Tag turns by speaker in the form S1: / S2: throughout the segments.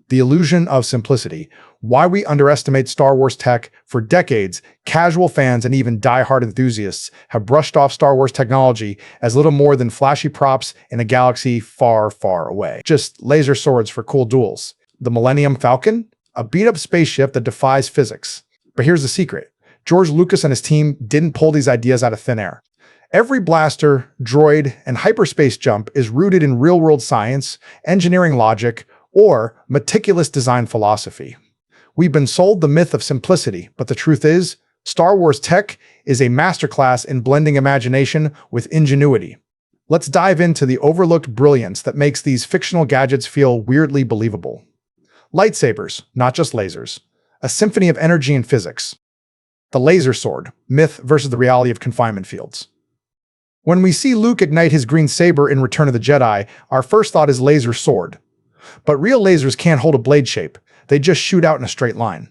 S1: The illusion of simplicity. Why we underestimate Star Wars tech. For decades, casual fans and even die-hard enthusiasts have brushed off Star Wars technology as little more than flashy props in a galaxy far, far away. Just laser swords for cool duels. The Millennium Falcon? A beat-up spaceship that defies physics. But here's the secret. George Lucas and his team didn't pull these ideas out of thin air. Every blaster, droid, and hyperspace jump is rooted in real-world science, engineering logic, or meticulous design philosophy. We've been sold the myth of simplicity, but the truth is, Star Wars tech is a masterclass in blending imagination with ingenuity. Let's dive into the overlooked brilliance that makes these fictional gadgets feel weirdly believable. Lightsabers, not just lasers. A symphony of energy and physics. The laser sword, myth versus the reality of confinement fields. When we see Luke ignite his green saber in Return of the Jedi, our first thought is laser sword. But real lasers can't hold a blade shape, they just shoot out in a straight line.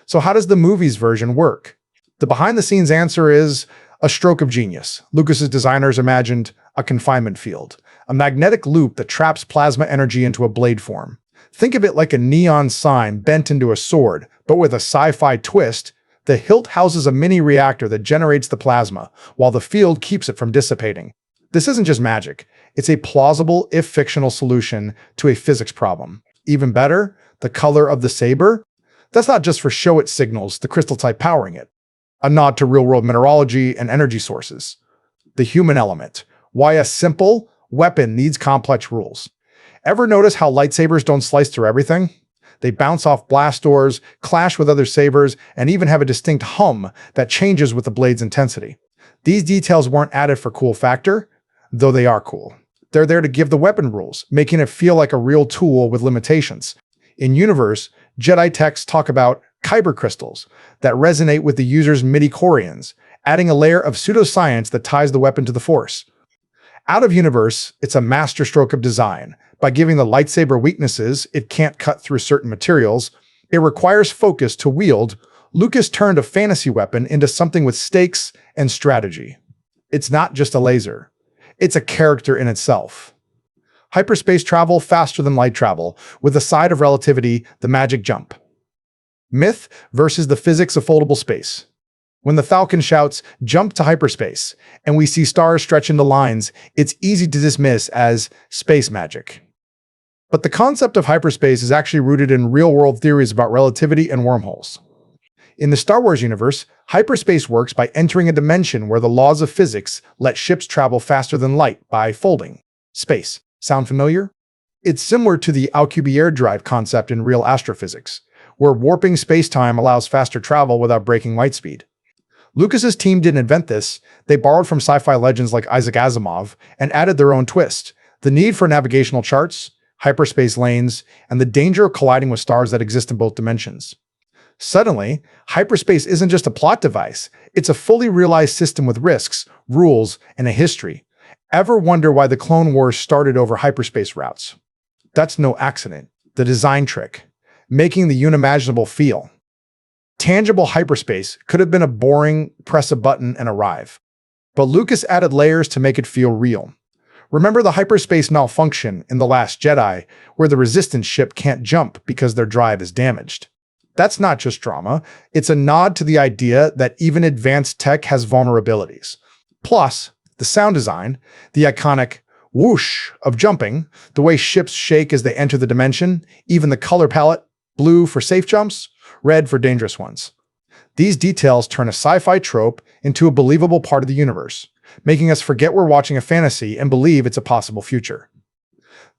S1: So how does the movie's version work? The behind-the-scenes answer is a stroke of genius. Lucas's designers imagined a confinement field, a magnetic loop that traps plasma energy into a blade form. Think of it like a neon sign bent into a sword, but with a sci-fi twist. The hilt houses a mini reactor that generates the plasma, while the field keeps it from dissipating. This isn't just magic. It's a plausible, if fictional, solution to a physics problem. Even better, the color of the saber? That's not just for show it signals the crystal type powering it. A nod to real-world mineralogy and energy sources. The human element. Why a simple weapon needs complex rules. Ever notice how lightsabers don't slice through everything? They bounce off blast doors, clash with other sabers, and even have a distinct hum that changes with the blade's intensity. These details weren't added for cool factor, though they are cool. They're there to give the weapon rules, making it feel like a real tool with limitations. In universe, Jedi texts talk about kyber crystals that resonate with the user's midi-chlorians, adding a layer of pseudoscience that ties the weapon to the Force. Out of universe, it's a masterstroke of design. By giving the lightsaber weaknesses, it can't cut through certain materials, it requires focus to wield. Lucas turned a fantasy weapon into something with stakes and strategy. It's not just a laser. It's a character in itself. Hyperspace travel faster than light travel, with the side of relativity, the magic jump. Myth versus the physics of foldable space. When the Falcon shouts, "Jump to hyperspace," and we see stars stretch into lines, it's easy to dismiss as space magic. But the concept of hyperspace is actually rooted in real-world theories about relativity and wormholes. In the Star Wars universe, hyperspace works by entering a dimension where the laws of physics let ships travel faster than light by folding space. Sound familiar? It's similar to the Alcubierre drive concept in real astrophysics, where warping space-time allows faster travel without breaking light speed. Lucas's team didn't invent this. They borrowed from sci-fi legends like Isaac Asimov and added their own twist: the need for navigational charts, hyperspace lanes, and the danger of colliding with stars that exist in both dimensions. Suddenly, hyperspace isn't just a plot device, it's a fully realized system with risks, rules, and a history. Ever wonder why the Clone Wars started over hyperspace routes? That's no accident. The design trick. Making the unimaginable feel. Tangible hyperspace could have been a boring, press a button and arrive. But Lucas added layers to make it feel real. Remember the hyperspace malfunction in The Last Jedi, where the Resistance ship can't jump because their drive is damaged? That's not just drama, it's a nod to the idea that even advanced tech has vulnerabilities. Plus, the sound design, the iconic whoosh of jumping, the way ships shake as they enter the dimension, even the color palette, blue for safe jumps, red for dangerous ones. These details turn a sci-fi trope into a believable part of the universe, making us forget we're watching a fantasy and believe it's a possible future.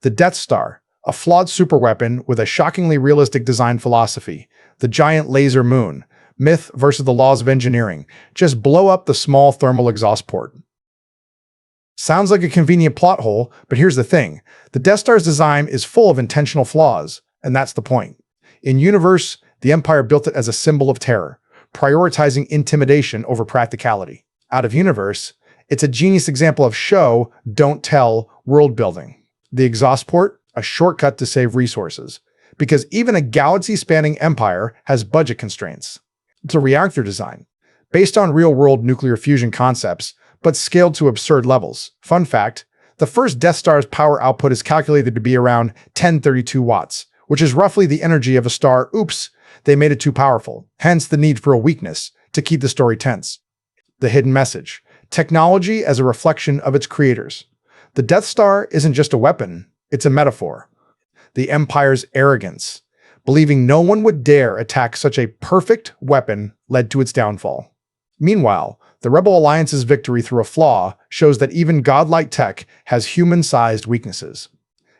S1: The Death Star, a flawed superweapon with a shockingly realistic design philosophy. The giant laser moon, myth versus the laws of engineering. Just blow up the small thermal exhaust port. Sounds like a convenient plot hole, but here's the thing. The Death Star's design is full of intentional flaws, and that's the point. In universe, the Empire built it as a symbol of terror, prioritizing intimidation over practicality. Out of universe, it's a genius example of show, don't tell, world building. The exhaust port, a shortcut to save resources, because even a galaxy-spanning empire has budget constraints. It's a reactor design, based on real-world nuclear fusion concepts, but scaled to absurd levels. Fun fact, the first Death Star's power output is calculated to be around 1032 watts, which is roughly the energy of a star. Oops, they made it too powerful, hence the need for a weakness to keep the story tense. The hidden message: technology as a reflection of its creators. The Death Star isn't just a weapon, it's a metaphor. The Empire's arrogance, believing no one would dare attack such a perfect weapon, led to its downfall. Meanwhile, the Rebel Alliance's victory through a flaw shows that even godlike tech has human-sized weaknesses.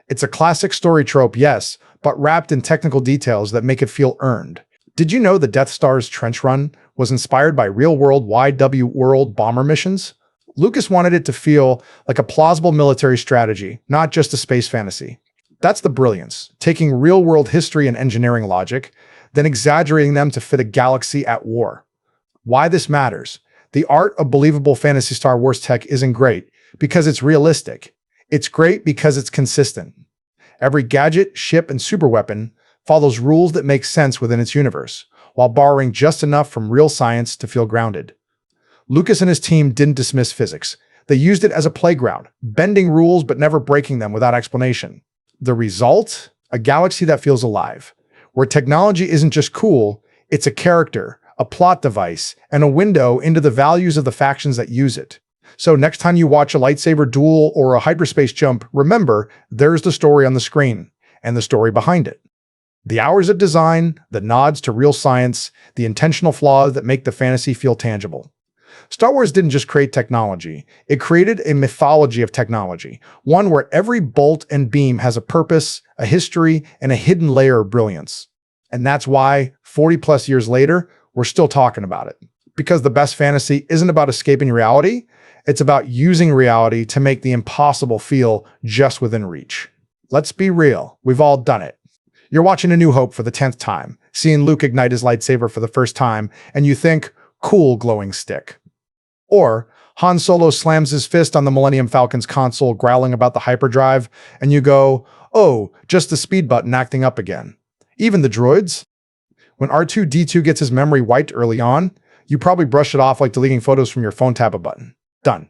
S1: It's a classic story trope, yes, but wrapped in technical details that make it feel earned. Did you know the Death Star's trench run was inspired by real-world YW World bomber missions? Lucas wanted it to feel like a plausible military strategy, not just a space fantasy. That's the brilliance, taking real-world history and engineering logic, then exaggerating them to fit a galaxy at war. Why this matters: the art of believable fantasy Star Wars tech isn't great because it's realistic. It's great because it's consistent. Every gadget, ship, and superweapon follows rules that make sense within its universe, while borrowing just enough from real science to feel grounded. Lucas and his team didn't dismiss physics. They used it as a playground, bending rules but never breaking them without explanation. The result? A galaxy that feels alive, where technology isn't just cool, it's a character, a plot device, and a window into the values of the factions that use it. So next time you watch a lightsaber duel or a hyperspace jump, remember, there's the story on the screen, and the story behind it. The hours of design, the nods to real science, the intentional flaws that make the fantasy feel tangible. Star Wars didn't just create technology, it created a mythology of technology, one where every bolt and beam has a purpose, a history, and a hidden layer of brilliance. And that's why, 40+ years later, we're still talking about it. Because the best fantasy isn't about escaping reality, it's about using reality to make the impossible feel just within reach. Let's be real, we've all done it. You're watching A New Hope for the 10th time, seeing Luke ignite his lightsaber for the first time, and you think, cool glowing stick. Or Han Solo slams his fist on the Millennium Falcon's console growling about the hyperdrive, and you go, oh, just the speed button acting up again. Even the droids? When R2-D2 gets his memory wiped early on, you probably brush it off like deleting photos from your phone tab a button. Done.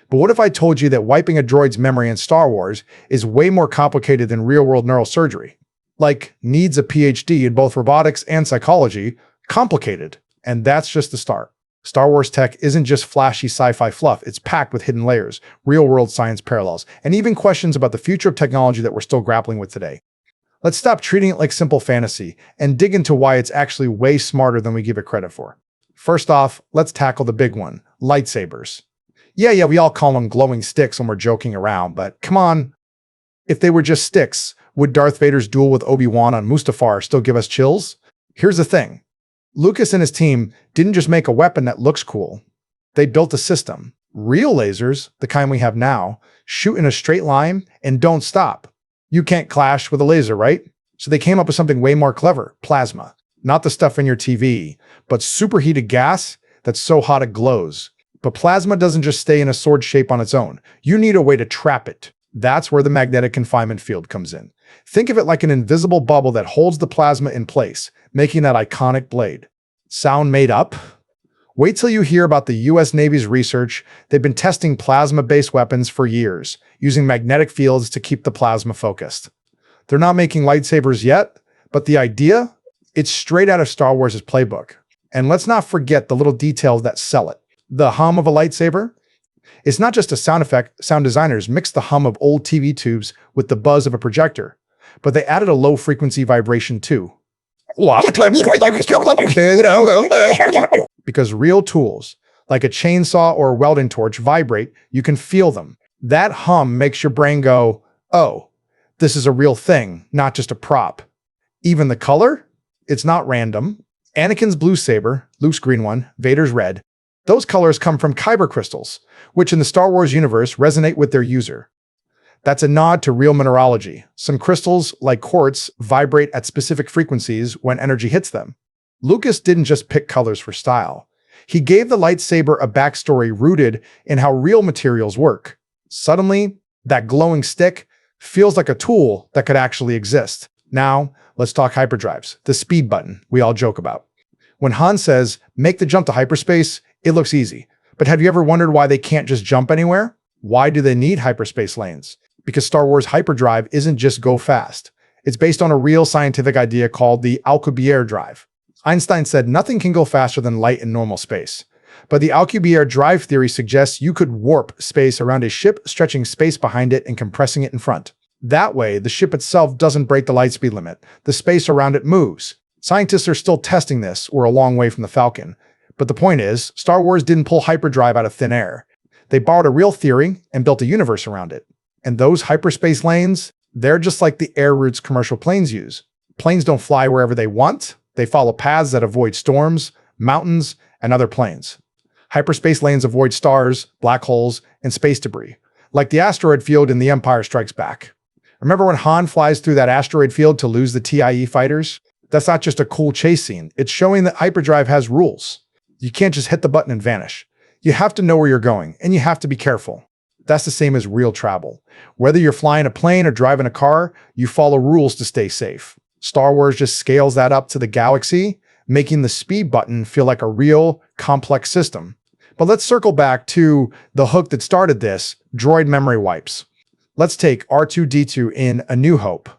S1: But what if I told you that wiping a droid's memory in Star Wars is way more complicated than real-world neural surgery? Like, needs a PhD in both robotics and psychology, complicated. And that's just the start. Star Wars tech isn't just flashy sci-fi fluff, it's packed with hidden layers, real-world science parallels, and even questions about the future of technology that we're still grappling with today. Let's stop treating it like simple fantasy and dig into why it's actually way smarter than we give it credit for. First off, let's tackle the big one: lightsabers. Yeah, we all call them glowing sticks when we're joking around, but come on. If they were just sticks, would Darth Vader's duel with Obi-Wan on Mustafar still give us chills? Here's the thing. Lucas and his team didn't just make a weapon that looks cool. They built a system. Real lasers, the kind we have now, shoot in a straight line and don't stop. You can't clash with a laser, right? So they came up with something way more clever: plasma. Not the stuff in your TV, but superheated gas that's so hot it glows. But plasma doesn't just stay in a sword shape on its own. You need a way to trap it. That's where the magnetic confinement field comes in. Think of it like an invisible bubble that holds the plasma in place, making that iconic blade. Sound made up? Wait till you hear about the US Navy's research. They've been testing plasma-based weapons for years, using magnetic fields to keep the plasma focused. They're not making lightsabers yet, but the idea? It's straight out of Star Wars' playbook. And let's not forget the little details that sell it. The hum of a lightsaber? It's not just a sound effect. Sound designers mixed the hum of old TV tubes with the buzz of a projector, but they added a low-frequency vibration too. Because real tools, like a chainsaw or a welding torch, vibrate, you can feel them. That hum makes your brain go, oh, this is a real thing, not just a prop. Even the color? It's not random. Anakin's blue saber, Luke's green one, Vader's red. Those colors come from kyber crystals, which in the Star Wars universe resonate with their user. That's a nod to real mineralogy. Some crystals, like quartz, vibrate at specific frequencies when energy hits them. Lucas didn't just pick colors for style. He gave the lightsaber a backstory rooted in how real materials work. Suddenly, that glowing stick feels like a tool that could actually exist. Now, let's talk hyperdrives, the speed button we all joke about. When Han says, make the jump to hyperspace, it looks easy. But have you ever wondered why they can't just jump anywhere? Why do they need hyperspace lanes? Because Star Wars hyperdrive isn't just go fast. It's based on a real scientific idea called the Alcubierre drive. Einstein said nothing can go faster than light in normal space. But the Alcubierre drive theory suggests you could warp space around a ship, stretching space behind it and compressing it in front. That way, the ship itself doesn't break the light speed limit. The space around it moves. Scientists are still testing this. We're a long way from the Falcon. But the point is, Star Wars didn't pull hyperdrive out of thin air. They borrowed a real theory and built a universe around it. And those hyperspace lanes, they're just like the air routes commercial planes use. Planes don't fly wherever they want. They follow paths that avoid storms, mountains, and other planes. Hyperspace lanes avoid stars, black holes, and space debris, like the asteroid field in The Empire Strikes Back. Remember when Han flies through that asteroid field to lose the TIE fighters? That's not just a cool chase scene. It's showing that hyperdrive has rules. You can't just hit the button and vanish. You have to know where you're going, and you have to be careful. That's the same as real travel. Whether you're flying a plane or driving a car, you follow rules to stay safe. Star Wars just scales that up to the galaxy, making the speed button feel like a real, complex system. But let's circle back to the hook that started this, droid memory wipes. Let's take R2-D2 in A New Hope.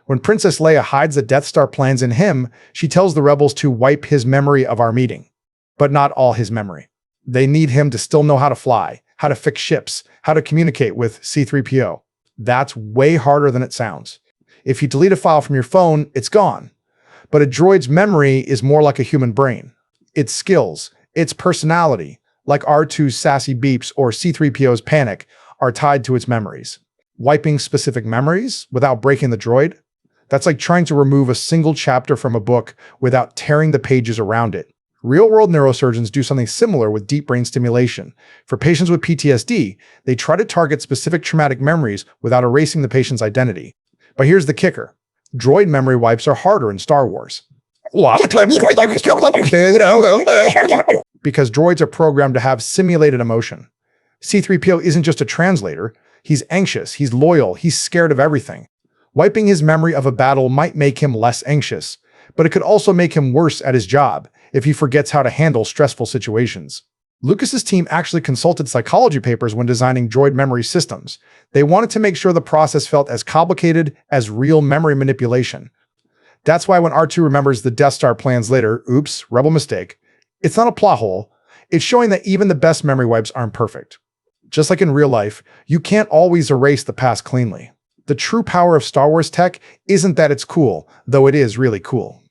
S1: When Princess Leia hides the Death Star plans in him, she tells the rebels to wipe his memory of our meeting. But not all his memory. They need him to still know how to fly, how to fix ships, how to communicate with C-3PO. That's way harder than it sounds. If you delete a file from your phone, it's gone. But a droid's memory is more like a human brain. Its skills, its personality, like R2's sassy beeps or C-3PO's panic, are tied to its memories. Wiping specific memories without breaking the droid? That's like trying to remove a single chapter from a book without tearing the pages around it. Real-world neurosurgeons do something similar with deep brain stimulation. For patients with PTSD, they try to target specific traumatic memories without erasing the patient's identity. But here's the kicker. Droid memory wipes are harder in Star Wars. Because droids are programmed to have simulated emotion. C-3PO isn't just a translator. He's anxious, he's loyal, he's scared of everything. Wiping his memory of a battle might make him less anxious, but it could also make him worse at his job if he forgets how to handle stressful situations. Lucas's team actually consulted psychology papers when designing droid memory systems. They wanted to make sure the process felt as complicated as real memory manipulation. That's why when R2 remembers the Death Star plans later, oops, rebel mistake, it's not a plot hole. It's showing that even the best memory wipes aren't perfect. Just like in real life, you can't always erase the past cleanly. The true power of Star Wars tech isn't that it's cool, though it is really cool.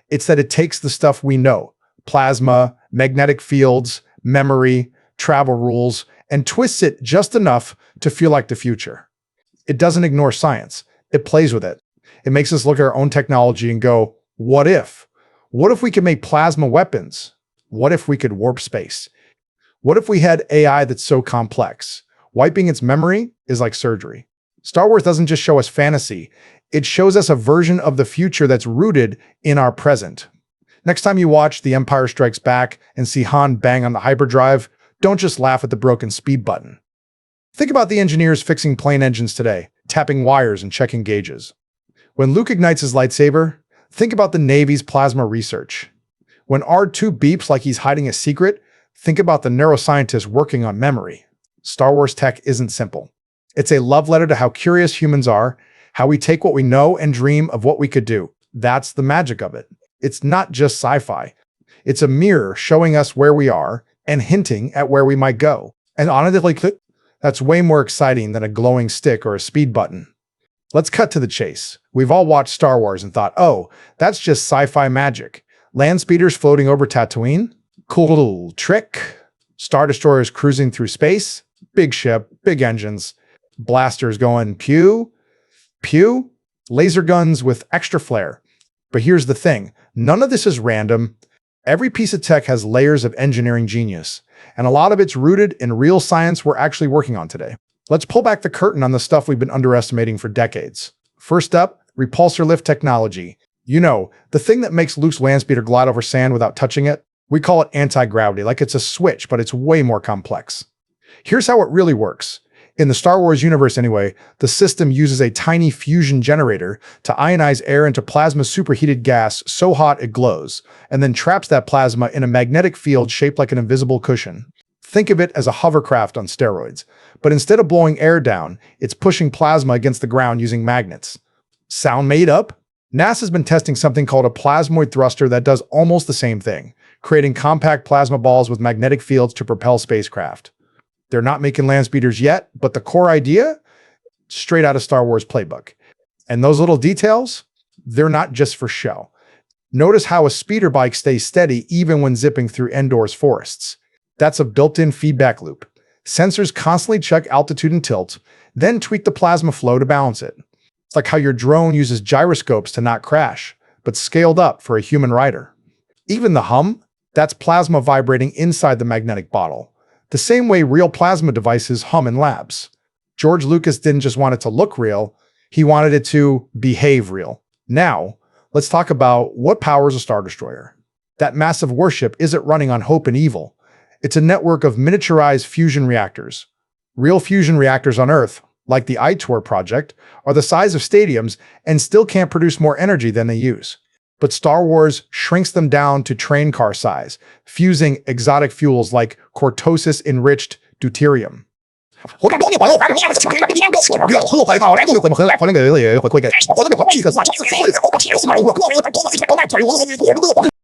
S1: It's that it takes the stuff we know, plasma, magnetic fields, memory, travel rules, and twists it just enough to feel like the future. It doesn't ignore science. It plays with it. It makes us look at our own technology and go, what if? What if we could make plasma weapons? What if we could warp space? What if we had AI that's so complex? Wiping its memory is like surgery. Star Wars doesn't just show us fantasy. It shows us a version of the future that's rooted in our present. Next time you watch The Empire Strikes Back and see Han bang on the hyperdrive, don't just laugh at the broken speed button. Think about the engineers fixing plane engines today, tapping wires and checking gauges. When Luke ignites his lightsaber, think about the Navy's plasma research. When R2 beeps like he's hiding a secret, think about the neuroscientists working on memory. Star Wars tech isn't simple. It's a love letter to how curious humans are, how we take what we know and dream of what we could do. That's the magic of it. It's not just sci-fi. It's a mirror showing us where we are and hinting at where we might go. And honestly, that's way more exciting than a glowing stick or a speed button. Let's cut to the chase. We've all watched Star Wars and thought, oh, that's just sci-fi magic. Land speeders floating over Tatooine? Cool trick. Star destroyers cruising through space? Big ship, big engines. Blasters going pew, pew. Laser guns with extra flair. But here's the thing. None of this is random. Every piece of tech has layers of engineering genius, and a lot of it's rooted in real science we're actually working on today. Let's pull back the curtain on the stuff we've been underestimating for decades. First up, repulsor lift technology. You know, the thing that makes Luke's landspeeder glide over sand without touching it? We call it anti-gravity, like it's a switch, but it's way more complex. Here's how it really works. In the Star Wars universe anyway, the system uses a tiny fusion generator to ionize air into plasma superheated gas so hot it glows, and then traps that plasma in a magnetic field shaped like an invisible cushion. Think of it as a hovercraft on steroids, but instead of blowing air down, it's pushing plasma against the ground using magnets. Sound made up? NASA's been testing something called a plasmoid thruster that does almost the same thing, creating compact plasma balls with magnetic fields to propel spacecraft. They're not making land speeders yet, but the core idea? Straight out of Star Wars playbook. And those little details? They're not just for show. Notice how a speeder bike stays steady even when zipping through Endor's forests. That's a built-in feedback loop. Sensors constantly check altitude and tilt, then tweak the plasma flow to balance it. It's like how your drone uses gyroscopes to not crash, but scaled up for a human rider. Even the hum? That's plasma vibrating inside the magnetic bottle. The same way real plasma devices hum in labs. George Lucas didn't just want it to look real, he wanted it to behave real. Now, let's talk about what powers a Star Destroyer. That massive warship isn't running on hope and evil. It's a network of miniaturized fusion reactors. Real fusion reactors on Earth, like the iTor project, are the size of stadiums and still can't produce more energy than they use. But Star Wars shrinks them down to train car size, fusing exotic fuels like cortosis-enriched deuterium.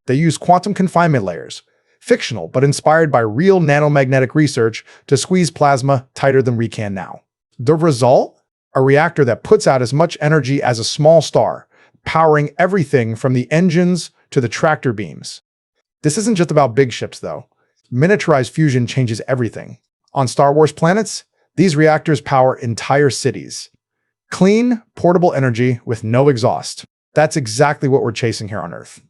S1: They use quantum confinement layers, fictional but inspired by real nanomagnetic research to squeeze plasma tighter than we can now. The result? A reactor that puts out as much energy as a small star, powering everything from the engines to the tractor beams. This isn't just about big ships, though. Miniaturized fusion changes everything. On Star Wars planets, these reactors power entire cities. Clean, portable energy with no exhaust. That's exactly what we're chasing here on Earth.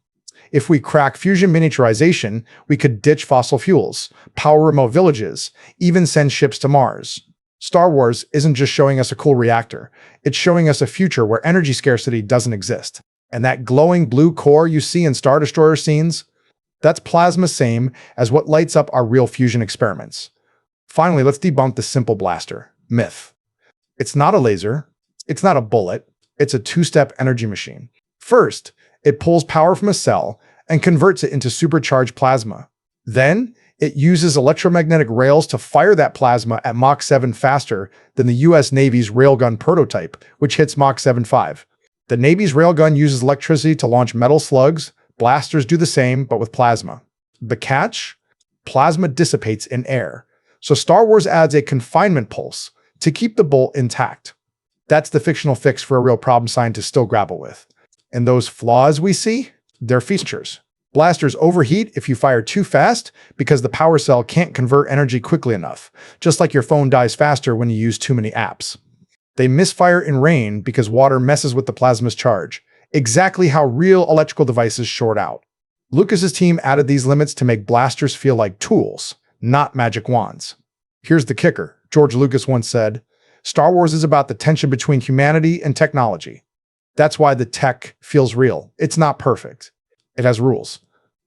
S1: If we crack fusion miniaturization, we could ditch fossil fuels, power remote villages, even send ships to Mars. Star Wars isn't just showing us a cool reactor, it's showing us a future where energy scarcity doesn't exist. And that glowing blue core you see in Star Destroyer scenes? That's plasma same as what lights up our real fusion experiments. Finally, let's debunk the simple blaster myth. It's not a laser, it's not a bullet, it's a two-step energy machine. First, it pulls power from a cell and converts it into supercharged plasma. Then, it uses electromagnetic rails to fire that plasma at Mach 7 faster than the US Navy's railgun prototype, which hits Mach 7.5. The Navy's railgun uses electricity to launch metal slugs. Blasters do the same, but with plasma. The catch? Plasma dissipates in air. So Star Wars adds a confinement pulse to keep the bolt intact. That's the fictional fix for a real problem scientists still grapple with. And those flaws we see? They're features. Blasters overheat if you fire too fast because the power cell can't convert energy quickly enough, just like your phone dies faster when you use too many apps. They misfire in rain because water messes with the plasma's charge, exactly how real electrical devices short out. Lucas's team added these limits to make blasters feel like tools, not magic wands. Here's the kicker. George Lucas once said, Star Wars is about the tension between humanity and technology. That's why the tech feels real. It's not perfect. It has rules.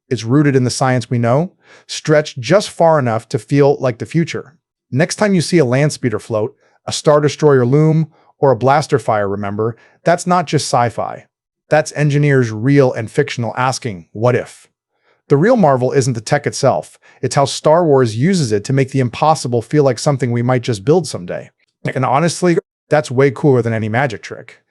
S1: It's rooted in the science we know, stretched just far enough to feel like the future. Next time you see a land speeder float, a Star Destroyer loom, or a blaster fire, remember, that's not just sci-fi. That's engineers real and fictional asking, what if? The real marvel isn't the tech itself, it's how Star Wars uses it to make the impossible feel like something we might just build someday. And honestly, that's way cooler than any magic trick.